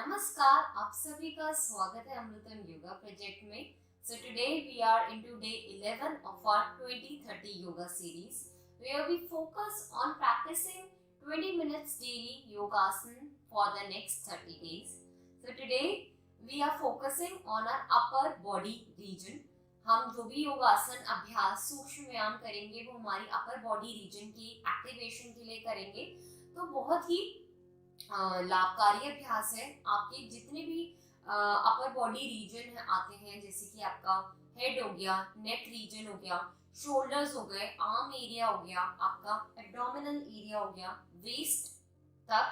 नमस्कार, आप सभी का स्वागत है अमृतम योगा प्रोजेक्ट में। So today we are into day 11 of our 2030 yoga series where we focus on practicing 20 minutes daily yogasana for the next 30 days. So today we are focusing on our upper body region. हम जो भी योगासन अभ्यास सूक्ष्म व्यायाम करेंगे वो हमारी अपर बॉडी रीजन की एक्टिवेशन के लिए करेंगे। तो बहुत ही लाभकारी अभ्यास है। आपके जितने भी अपर बॉडी रीजन आते हैं, जैसे कि आपका हेड हो गया, नेक रीजन हो गया, शोल्डर्स हो गए, आर्म एरिया हो गया, आपका एब्डोमिनल एरिया हो गया, वेस्ट तक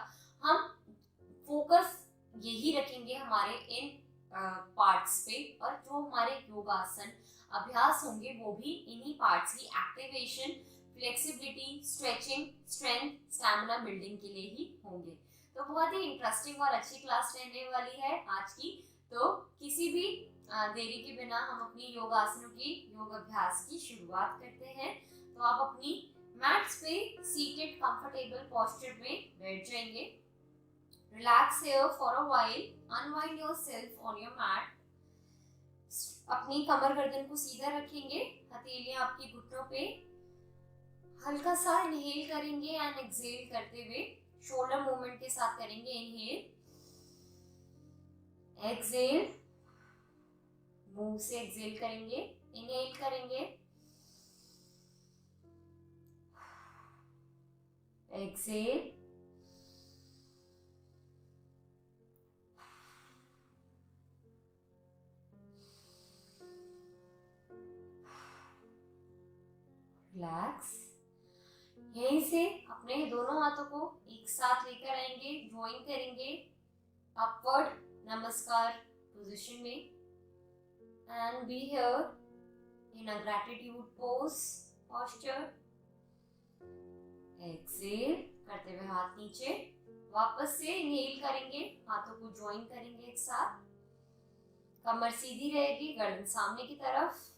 हम फोकस यही रखेंगे हमारे इन पार्ट्स पे। और जो हमारे योगासन अभ्यास होंगे वो भी इन्हीं पार्ट्स की activation, flexibility, stretching, strength, stamina building के लिए ही होंगे। तो बहुत ही इंटरेस्टिंग और अच्छी क्लास रहने वाली है आज की। तो किसी भी देरी के बिना हम अपनी योगासनों की योग अभ्यास की शुरुआत करते हैं। तो आप अपनी मैट्स पे सीटेड कंफर्टेबल पोस्चर में बैठ जाएंगे। Relax here for a while, unwind yourself on your mat. अपनी कमर गर्दन को सीधा रखेंगे, हथेलियां आपकी घुटनों पे। हल्का सा इनहेल करेंगे एंड एक्सहेल करते हुए शोल्डर मूवमेंट के साथ करेंगे। इनहेल, एक्सहेल, मुंह से एक्सहेल करेंगे। इनहेल करेंगे, एक्सहेल, रिलैक्स। यहीं से अपने दोनों हाथों को एक साथ लेकर आएंगे, ज्वाइन करेंगे अपवर्ड नमस्कार पोजीशन में and be here in a gratitude pose posture. Exhale करते हुए हाथ नीचे, वापस से इनहेल करेंगे, हाथों को ज्वाइन करेंगे एक साथ। कमर सीधी रहेगी, गर्दन सामने की तरफ,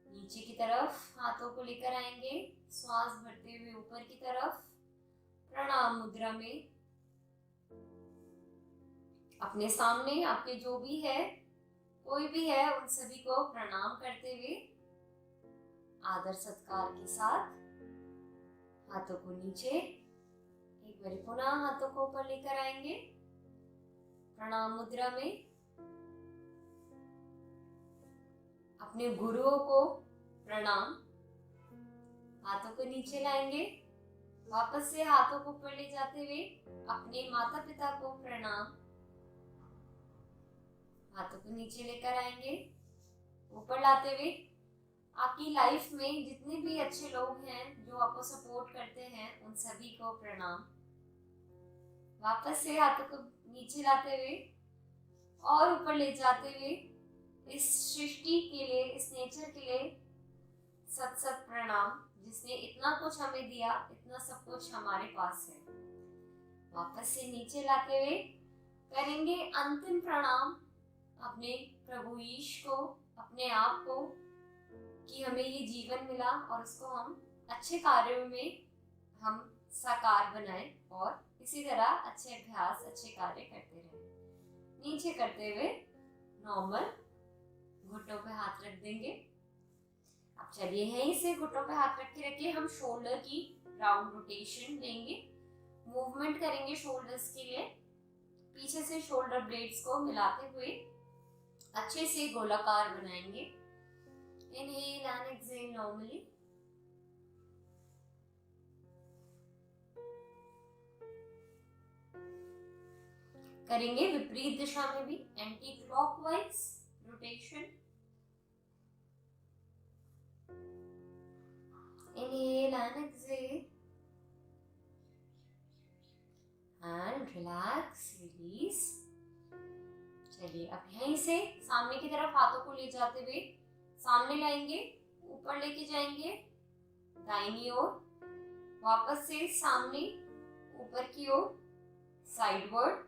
नीचे की तरफ हाथों को लेकर आएंगे। श्वास भरते हुए ऊपर की तरफ प्रणाम मुद्रा में। अपने सामने आपके जो भी है, कोई भी है, उन सभी को प्रणाम करते हुए आदर सत्कार के साथ हाथों को नीचे, एक बार पुनः हाथों को ऊपर लेकर आएंगे प्रणाम मुद्रा में। अपने गुरुओं को प्रणाम, हाथों को नीचे लाएंगे। वापस से हाथों को ऊपर ले जाते हुए अपने माता पिता को प्रणाम, हाथों को नीचे लेकर आएंगे, ऊपर लाते हुए आपकी लाइफ में जितने भी अच्छे लोग हैं जो आपको सपोर्ट करते हैं, उन सभी को प्रणाम। वापस से हाथों को नीचे लाते हुए और ऊपर ले जाते हुए इस सृष्टि के लिए, इस नेचर के लिए सत सत प्रणाम, जिसने इतना कुछ हमें दिया, इतना सब कुछ हमारे पास है। वापस से नीचे लाते हुए करेंगे अंतिम प्रणाम अपने प्रभु ईश को, अपने आप को, कि हमें ये जीवन मिला और उसको हम अच्छे कार्यों में हम साकार बनाएं और इसी तरह अच्छे अभ्यास, अच्छे कार्य करते रहें। नीचे करते हुए नॉर्मल घुटनों पे हाथ रख देंगे। अब चलिए यहीं से घुटनों पे हाथ रख के रखिए, हम शोल्डर की राउंड रोटेशन लेंगे, मूवमेंट करेंगे शोल्डर्स के लिए। पीछे से शोल्डर ब्लेड्स को मिलाते हुए अच्छे से गोलाकार बनाएंगे। Inhale and exhale normally. करेंगे विपरीत दिशा में भी anti clockwise rotation. Inhale and exhale and relax, release। चलिए अब यहीं से सामने की तरफ हाथों को ले जाते हुए सामने लाएंगे, ऊपर लेके जाएंगे दाहिनी ओर, वापस से सामने, ऊपर की ओर, साइडवर्ड,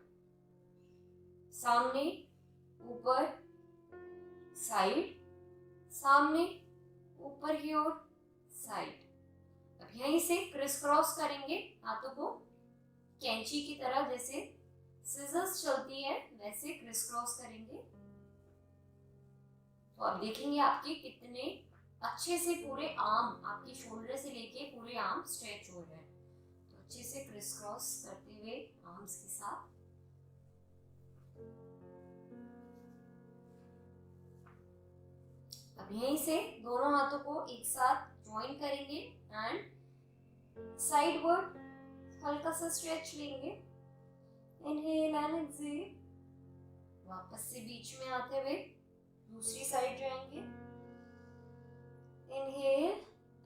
सामने, ऊपर, साइड, सामने, ऊपर की ओर, साइड। अब यहीं से क्रिस क्रॉस करेंगे हाथों को कैंची की तरह, जैसे सिजर्स चलती है वैसे क्रिस क्रॉस करेंगे। तो आप देखेंगे आपके कितने अच्छे से पूरे आर्म, आपके शोल्डर से लेके पूरे आर्म स्ट्रेच हो रहे हैं। तो अच्छे से क्रिस क्रॉस करते हुए आर्म्स के साथ अब यहीं से दोनों हाथों को एक साथ ज्वाइन करेंगे एंड साइडवर्ड हल्का सा स्ट्रेच लेंगे। Inhale and exhale. वापस से बीच में आते हुए दूसरी साइड जाएंगे। Inhale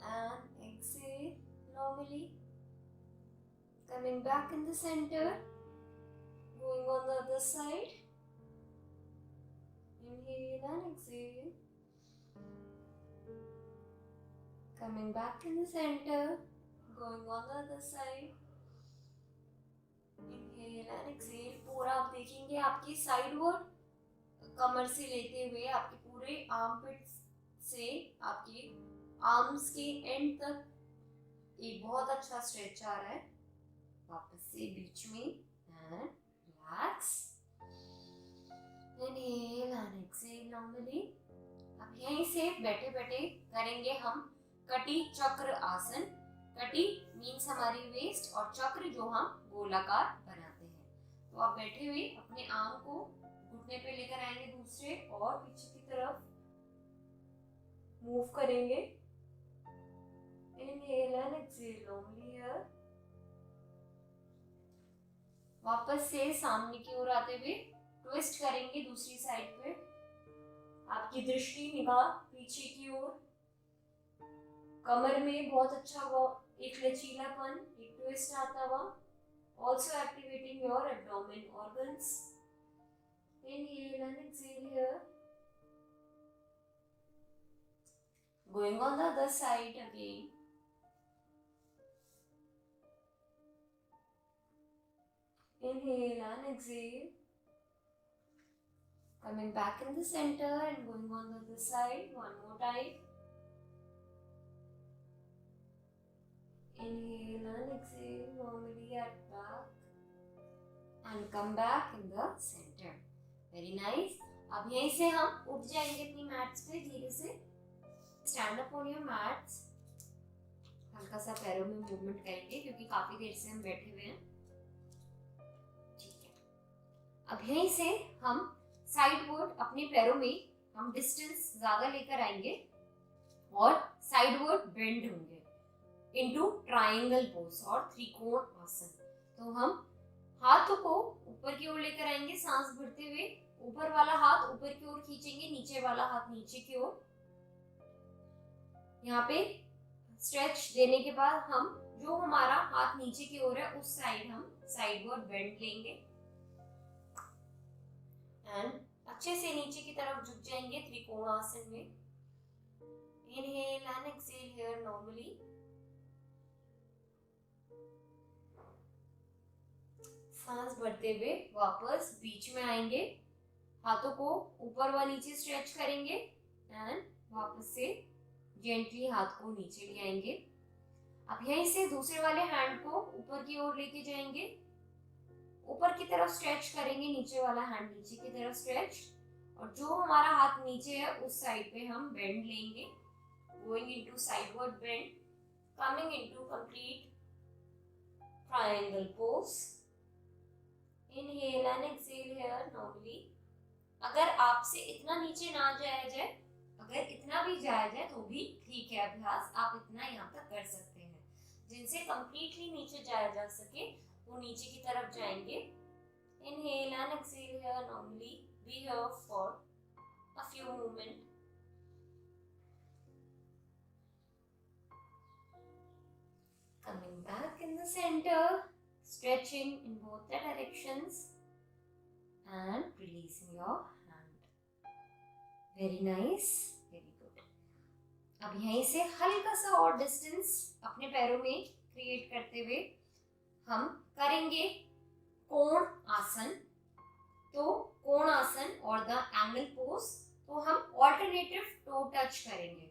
and exhale normally, coming back in the center, going on the other side. Inhale and exhale, coming back in the center, going on the other side. Inhale and exhale. पूरा आप देखेंगे आपकी sideward कमर से लेते हुए आपके पूरे armpit से आपके आर्म्स के एंड तक एक बहुत अच्छा स्ट्रेच आ रहा है। वापस से बीच में and relax. Inhale and exhale normally. अब यहीं से बैठे बैठे करेंगे हम कटी चक्र आसन। कटी मीन्स हमारी वेस्ट और चक्र जो हम गोलाकार बनाते हैं। तो आप बैठे हुए अपने आर्म को घुटने पे लेकर आएंगे दूसरे और पीछे की तरफ मूव करेंगे। Inhale and exhale normally here. वापस से सामने की ओर आते हुए ट्विस्ट करेंगे दूसरी साइड पे। आपकी दृष्टि निगाह पीछे की ओर। कमर में बहुत अच्छा वो एक लचीलापन, एक ट्विस्ट आता हुआ। Also activating your abdomen organs. Inhale and exhale here. Going on the other side again. Inhale and exhale. Coming back in the center and going on the other side one more time. Inhale and exhale normally at back and come back in the center. Very nice. अब यहीं से हम उठ जाएंगे अपनी mats पे धीरे से। Stand up on your mats. हल्का सा पैरों में मूवमेंट करेंगे क्योंकि काफी देर से हम बैठे हुए हैं। ठीक है। अब यहीं से हम साइडवर्ड अपने पैरों में हम डिस्टेंस ज्यादा लेकर आएंगे और साइडवर्ड बेंड होंगे इनटू ट्रायंगल पोज और त्रिकोण आसन। तो हम हाथों को ऊपर की ओर लेकर आएंगे सांस भरते हुए। ऊपर वाला हाथ ऊपर की ओर खींचेंगे, नीचे वाला हाथ नीचे की ओर। यहाँ पे स्ट्रेच देने के बाद हम जो हमारा हाथ नीचे की ओर है उस साइड हम साइडवर्ड बेंड लेंगे एंड अच्छे से नीचे की तरफ झुक जाएंगे त्रिकोण आसन में। Inhale and exhale here normally. सांस भरते हुए वापस बीच में आएंगे। हाथों को ऊपर व नीचे स्ट्रेच करेंगे एंड वापस से जेंटली हाथ को नीचे ले आएंगे। अब यहीं से दूसरे वाले हैंड को ऊपर की ओर लेके जाएंगे। ऊपर की तरफ स्ट्रेच करेंगे, नीचे वाला हैंड नीचे की तरफ स्ट्रेच और जो हमारा हाथ नीचे है उस साइड पे हम बेंड लेंगे। Going into sideward bend, coming into complete triangle pose. Inhale and exhale here normally. अगर आपसे इतना नीचे ना जाया जाए, अगर इतना भी जाया जाए तो भी ठीक है अभ्यास, आप इतना यहाँ तक कर सकते हैं। जिनसे कंप्लीटली नीचे जाया जा सके वो नीचे की तरफ जाएंगे। Inhale and exhale here normally. Be here for a few moments. Coming back in the center. Stretching in both the directions and releasing your hand. Very nice, very good. अब यहीं से हल्का सा और डिस्टेंस अपने पैरों में क्रिएट करते हुए हम करेंगे कोण आसन। तो कोण आसन और द एंगल पोज, तो हम ऑल्टरनेटिव टो टच करेंगे।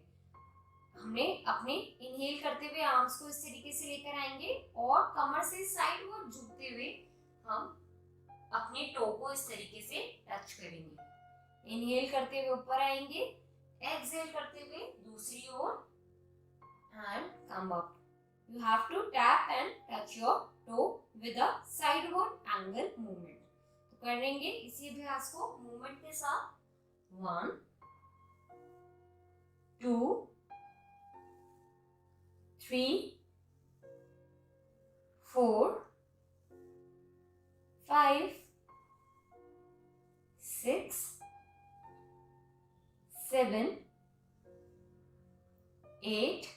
हमने अपने इनहेल करते हुए आर्म्स को इस तरीके से लेकर आएंगे और कमर से साइडवर्ड झुकते हुए हम अपने टो को इस तरीके से टच करेंगे। इनहेल करते हुए ऊपर आएंगे, एक्सहेल करते हुए दूसरी ओर and come up. You have to tap and touch your toe with a sideward angle movement. तो करेंगे इसी अभ्यास को मूवमेंट के साथ। 1 2 3 4 5 6 7 8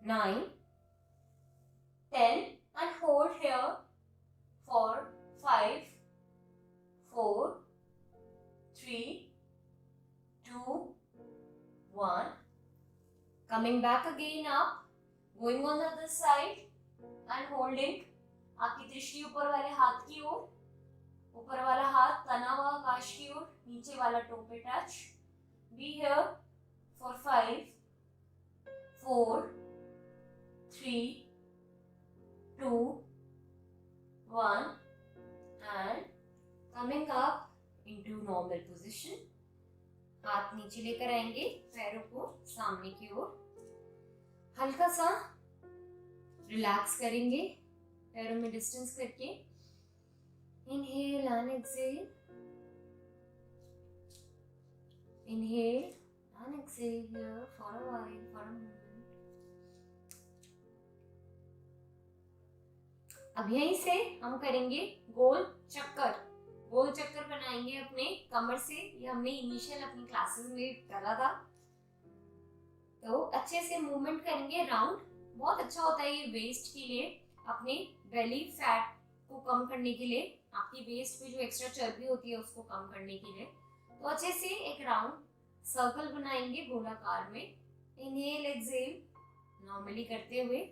9 10 and hold here for 5 4 3 2 1. Coming back again up, going on the other side and holding. आपकी दृष्टि ऊपर वाले हाथ की ओर, ऊपर वाला हाथ तना हुआ आकाश की ओर, नीचे वाला टो पे touch. Be here for 5 4 3 2 1 and coming up into normal position. हाथ नीचे लेकर आएंगे, पैरों को सामने की ओर, हल्का सा रिलैक्स करेंगे पैरों में डिस्टेंस करके। Inhale and exhale, inhale and exhale here for a while, for a moment. अब यहीं से हम करेंगे गोल चक्कर। गोल चक्कर बनाएंगे अपने कमर से। ये हमने इनिशियल अपनी क्लासेस में करा था। तो अच्छे से मूवमेंट करेंगे राउंड। बहुत अच्छा होता है ये वेस्ट के लिए, अपने बेली फैट को कम करने के लिए, आपकी वेस्ट पे जो एक्स्ट्रा चर्बी होती है उसको कम करने के लिए। तो अच्छे से एक राउंड सर्कल बनाएंगे गोलाकार में। इनहेल एक्सहेल नॉर्मली करते हुए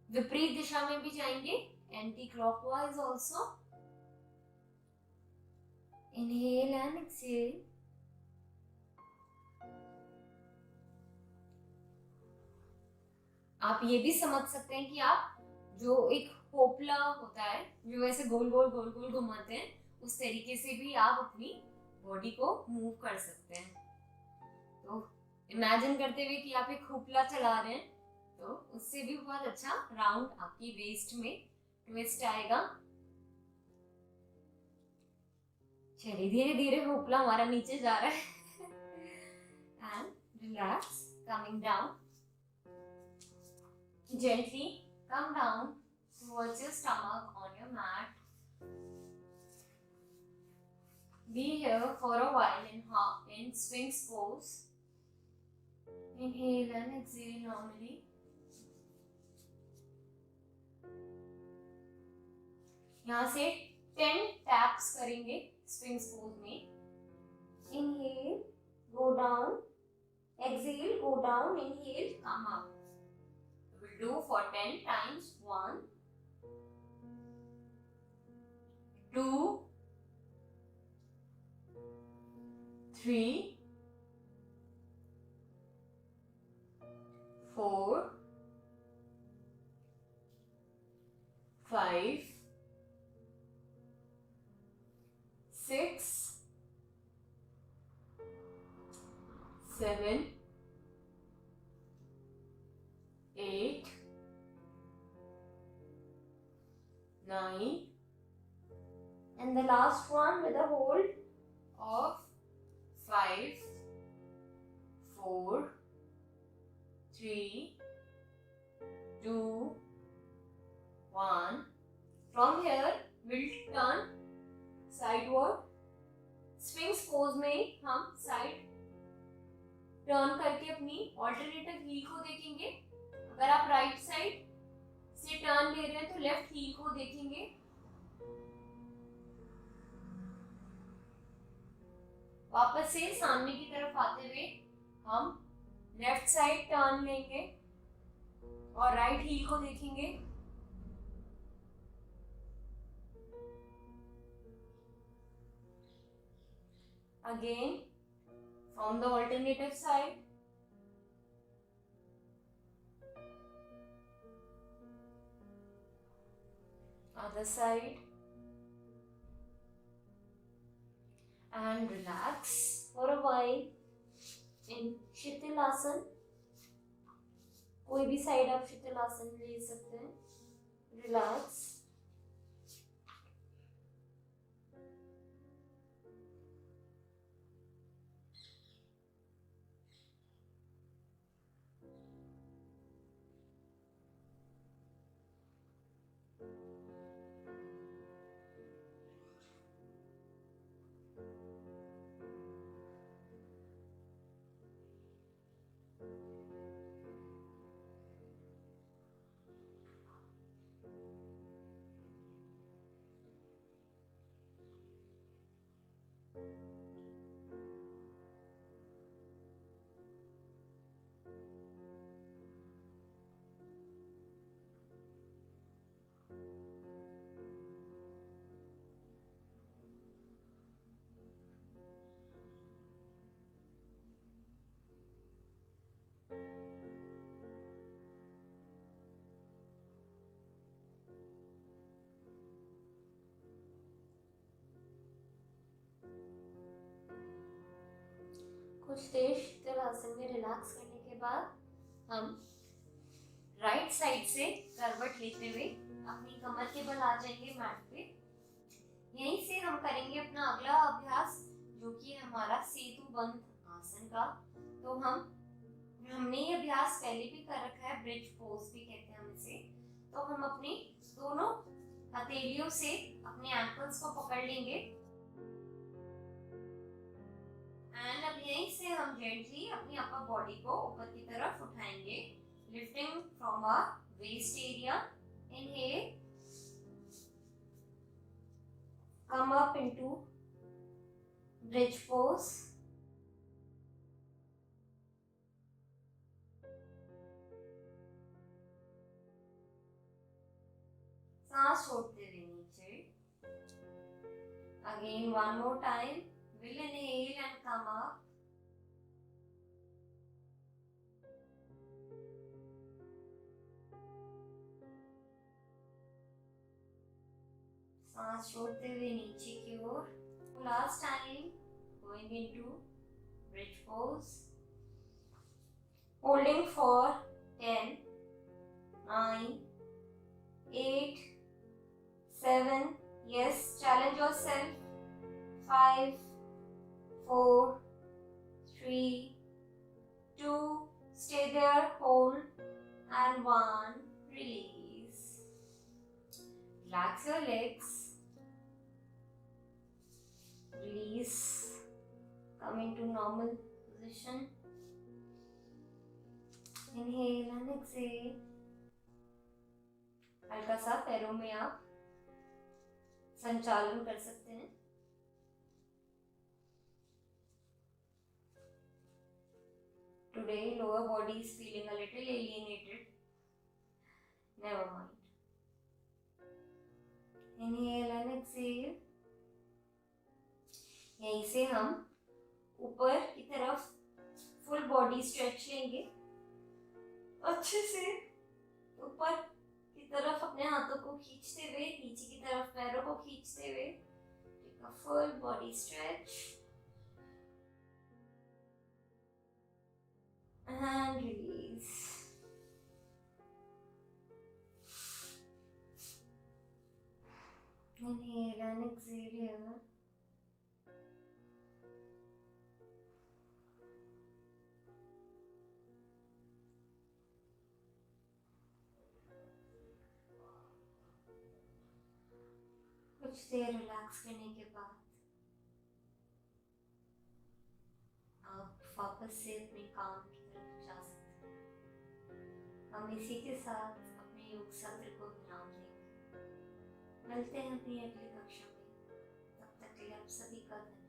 विपरीत दिशा में भी जाएंगे, anti clockwise also. Inhale and exhale. आप ये भी समझ सकते हैं कि आप जो एक पोपला होता है जो ऐसे गोल गोल गोल गोल घुमाते हैं, उस तरीके से भी आप अपनी बॉडी को मूव कर सकते हैं। तो इमेजिन करते हुए कि आप एक खोपला चला रहे हैं, तो उससे भी बहुत अच्छा राउंड आपकी वेस्ट में ट्विस्ट आएगा। चलिए धीरे धीरे खोपला हमारा नीचे जा रहा है। And relax, coming down, gently come down towards your stomach on your mat. Be here for a while in Sphinx pose. Inhale and exhale normally. यहाँ से 10 taps करेंगे Sphinx pose में। Inhale, go down. Exhale, go down. Inhale, come up. We'll do for 10 times. 1 2 3 4 5 6 7 8 9 and the last one with a hold of 5 4 3 2 1. From here we'll turn sideward. Sphinx pose में हम side turn करके अपनी alternative heal को देखेंगे। अगर आप right side से turn ले रहे हैं तो लेफ्ट हील को देखेंगे। वापस से सामने की तरफ आते हुए हम लेफ्ट साइड टर्न लेंगे और राइट हील को देखेंगे। Again from the alternative side. Other side. and relax for a while in Shittilasan. कोई भी साइड आप Shittilasan ले सकते हैं. Relax. कुछ देर शीतलासन में रिलैक्स करने के बाद हम राइट साइड से करवट लेते हुए अपनी कमर के बल आ जाएंगे मैट पे. यहीं से हम करेंगे अपना अगला अभ्यास जो कि हमारा सेतु बंध आसन का. तो हमने ये अभ्यास पहले भी कर रखा है, ब्रिज पोज भी कहते हैं हम इसे. तो हम अपनी दोनों हथेलियों से अपने एंकल्स को पकड़ लेंगे एंड अब यहीं से हम जेंटली अपनी अपर बॉडी को ऊपर की तरफ उठाएंगे, lifting from our waist area. Inhale, come up into bridge pose. सांस छोड़ते हुए नीचे. Again one more time. We'll inhale and come up. सांस छोड़ते हुए नीचे की ओर. Last time, going into bridge pose. Holding for 10, 9, 8, 7. Yes, challenge yourself. 5, 4, 3, 2. Stay there, hold, and 1. Release. Relax your legs. Release. Come into normal position. Inhale and exhale. हल्का सा पैरों में आप संचालन कर सकते हैं. Today lower body is feeling a little alienated. Never mind. Inhale and exhale. यहीं से हम ऊपर की तरफ फुल बॉडी स्ट्रेच लेंगे. अच्छे से ऊपर की तरफ अपने हाथों को खींचते हुए, नीचे की तरफ पैरों को खींचते हुए. Take a full body stretch and release. Inhale and exhale here. कुछ देर रिलैक्स करने के बाद आप वापस से अपने काम की तरफ जा सकते हैं. हम इसी के साथ अपने योग सत्र को विराम देंगे. मिलते हैं अपनी अगली कक्षा में. तब तक के लिए आप सभी का धन्यवाद.